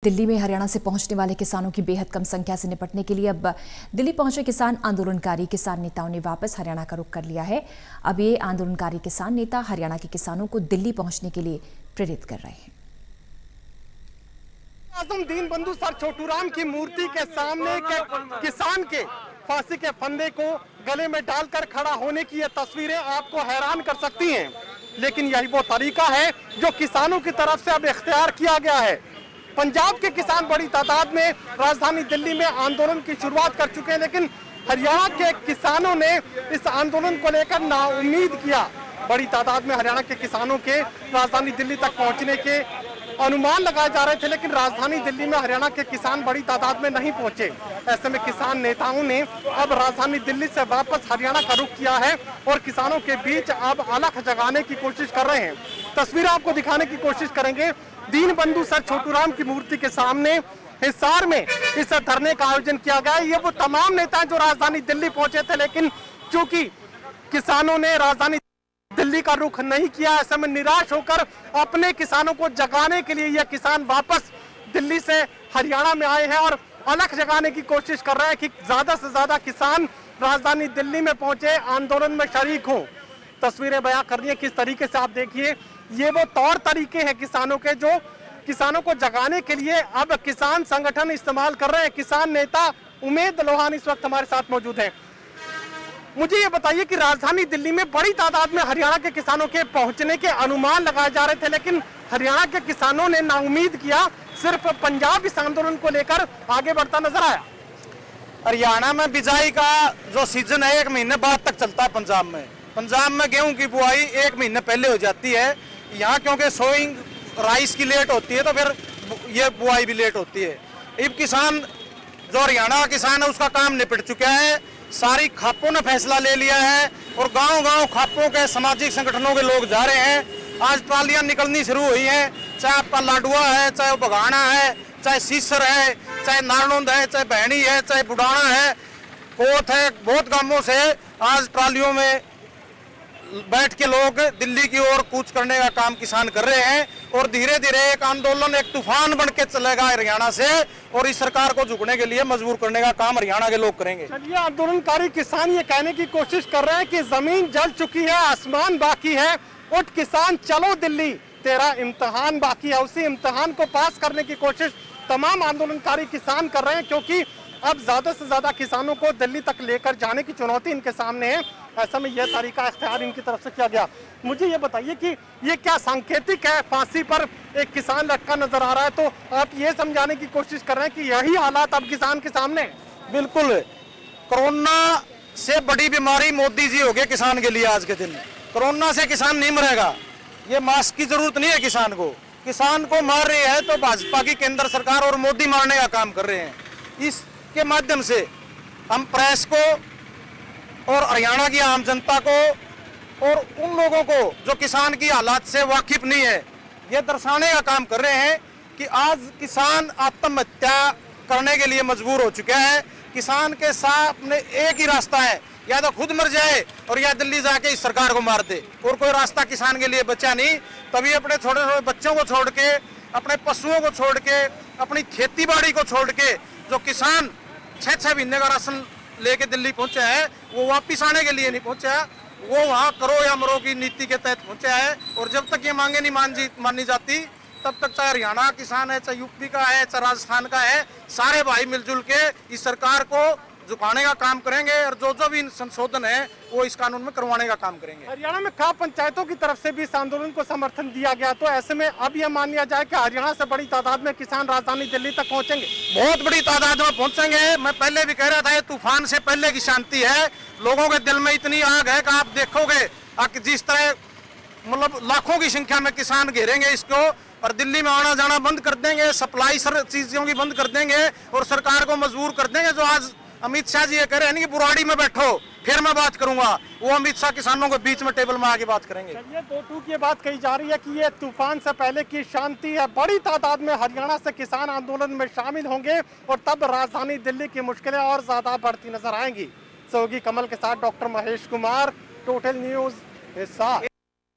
दिल्ली में हरियाणा से पहुंचने वाले किसानों की बेहद कम संख्या से निपटने के लिए अब दिल्ली पहुंचे किसान आंदोलनकारी किसान नेताओं ने वापस हरियाणा का रुख कर लिया है। अब ये आंदोलनकारी किसान नेता हरियाणा के किसानों को दिल्ली पहुंचने के लिए प्रेरित कर रहे हैं। आजम दीनबंधु सर छोटूराम की मूर्ति के सामने के किसान के फांसी के फंदे को गले में डालकर खड़ा होने की ये तस्वीरें आपको हैरान कर सकती हैं, लेकिन यही वो तरीका है जो किसानों की तरफ से अब इख्तियार किया गया है। पंजाब के किसान बड़ी तादाद में राजधानी दिल्ली में आंदोलन की शुरुआत कर चुके हैं, लेकिन हरियाणा के किसानों ने इस आंदोलन को लेकर नाउम्मीद किया। बड़ी तादाद में हरियाणा के किसानों के राजधानी दिल्ली तक पहुंचने के अनुमान लगाए जा रहे थे, लेकिन राजधानी दिल्ली में हरियाणा के किसान बड़ी तादाद में नहीं पहुंचे। ऐसे में किसान नेताओं ने अब राजधानी दिल्ली से वापस हरियाणा का रुख किया है और किसानों के बीच अब अलख जगाने की कोशिश कर रहे हैं। तस्वीर आपको दिखाने की कोशिश करेंगे। दीनबंधु सर छोटूराम की मूर्ति के सामने हिसार में इस धरने का आयोजन किया गया। ये वो तमाम नेता जो राजधानी दिल्ली पहुंचे थे, लेकिन चूंकि किसानों ने राजधानी दिल्ली का रुख नहीं किया, ऐसे में निराश होकर अपने किसानों को जगाने के लिए यह किसान वापस दिल्ली से हरियाणा में आए हैं और अलख जगाने की कोशिश कर रहे हैं कि ज्यादा से ज्यादा किसान राजधानी दिल्ली में पहुंचे, आंदोलन में शरीक हों। तस्वीरें बयां कर रही है किस तरीके से। आप देखिए, ये वो तौर तरीके हैं किसानों के जो किसानों को जगाने के लिए अब किसान संगठन इस्तेमाल कर रहे हैं। किसान नेता उमेद लोहानी इस वक्त हमारे साथ मौजूद हैं। मुझे ये बताइए कि राजधानी दिल्ली में बड़ी तादाद में हरियाणा के किसानों के पहुंचने के अनुमान लगाए जा रहे थे, लेकिन हरियाणा के किसानों ने नाउम्मीद किया। सिर्फ पंजाब इस आंदोलन को लेकर आगे बढ़ता नजर आया। हरियाणा में बिजाई का जो सीजन है 1 महीने बाद तक चलता है। पंजाब में गेहूं की बुआई 1 महीने पहले हो जाती है। यहाँ क्योंकि सोइंग राइस की लेट होती है तो फिर ये बुआई भी लेट होती है। अब किसान जो हरियाणा का किसान है उसका काम निपट चुका है। सारी खापों ने फैसला ले लिया है और गांव-गांव खापों के सामाजिक संगठनों के लोग जा रहे हैं। आज ट्रालियां निकलनी शुरू हुई हैं, चाहे आपका लाडुआ है, चाहे बघाना है, चाहे सीसर है, चाहे नारनौंद है, चाहे बहनी है, चाहे बुडाना है, कोत है। बहुत गांवों से आज ट्रालियों में बैठ के लोग दिल्ली की ओर कूच करने का काम किसान कर रहे हैं और धीरे धीरे एक आंदोलन, एक तूफान बन के चलेगा हरियाणा से और इस सरकार को झुकने के लिए मजबूर करने का काम हरियाणा के लोग करेंगे। चलिए, आंदोलनकारी किसान ये कहने की कोशिश कर रहे हैं कि जमीन जल चुकी है, आसमान बाकी है, उठ किसान चलो दिल्ली, तेरा इम्तिहान बाकी है। उसी इम्तिहान को पास करने की कोशिश तमाम आंदोलनकारी किसान कर रहे हैं, क्योंकि अब ज्यादा से ज्यादा किसानों को दिल्ली तक लेकर जाने की चुनौती इनके सामने है। ऐसा में यह तरीका इख्तियार इनकी तरफ से किया गया। मुझे ये बताइए कि ये क्या सांकेतिक है? फांसी पर एक किसान लटका नजर आ रहा है, तो आप ये समझाने की कोशिश कर रहे हैं कि यही हालात अब किसान के सामने? बिल्कुल, कोरोना से बड़ी बीमारी मोदी जी हो गए किसान के लिए। आज के दिन कोरोना से किसान नहीं मरेगा, ये मास्क की जरूरत नहीं है किसान को। किसान को मार रही है तो भाजपा की केंद्र सरकार और मोदी मारने का काम कर रहे हैं। इसके माध्यम से हम प्रेस को और हरियाणा की आम जनता को और उन लोगों को जो किसान की हालात से वाकिफ नहीं है, ये दर्शाने का काम कर रहे हैं कि आज किसान आत्महत्या करने के लिए मजबूर हो चुका है। किसान के सामने एक ही रास्ता है, या तो खुद मर जाए और या दिल्ली जाके इस सरकार को मार दे, और कोई रास्ता किसान के लिए बचा नहीं। तभी अपने छोटे छोटे बच्चों को छोड़ के, अपने पशुओं को छोड़ के, अपनी खेती बाड़ी को छोड़ के जो किसान 6-6 महीने का राशन लेके दिल्ली पहुंचा है, वो वापिस आने के लिए नहीं पहुंचा है, वो वहाँ करो या मरो की नीति के तहत पहुंचा है। और जब तक ये मांगे नहीं मानी जाती, तब तक चाहे हरियाणा किसान है, चाहे यूपी का है, चाहे राजस्थान का है, सारे भाई मिलजुल के इस सरकार को झुकाने का काम करेंगे और जो भी संशोधन है वो इस कानून में करवाने का काम करेंगे। हरियाणा में खाप पंचायतों की तरफ से भी इस आंदोलन को समर्थन दिया गया, तो ऐसे में अब यह मान लिया जाए कि हरियाणा से बड़ी तादाद में किसान राजधानी दिल्ली तक पहुंचेंगे। बहुत बड़ी तादाद में पहुंचेंगे। मैं पहले भी कह रहा था, ये तूफान से पहले की शांति है। लोगों के दिल में इतनी आग है कि आप देखोगे जिस तरह मतलब लाखों की संख्या में किसान घेरेंगे इसको और दिल्ली में आना जाना बंद कर देंगे, सप्लाई चीजों की बंद कर देंगे और सरकार को मजबूर कर देंगे। जो आज अमित शाह जी ये कह रहे हैं कि बुराड़ी में बैठो फिर मैं बात करूंगा, वो अमित शाह किसानों के बीच में टेबल में आके बात करेंगे। चलिए, 2-2 की बात कही जा रही है कि ये तूफान से पहले की शांति है। बड़ी तादाद में हरियाणा से किसान आंदोलन में शामिल होंगे और तब राजधानी दिल्ली की मुश्किलें और ज्यादा बढ़ती नजर आएंगी। सहयोगी कमल के साथ doctor Mahesh Kumar, total news Hisar.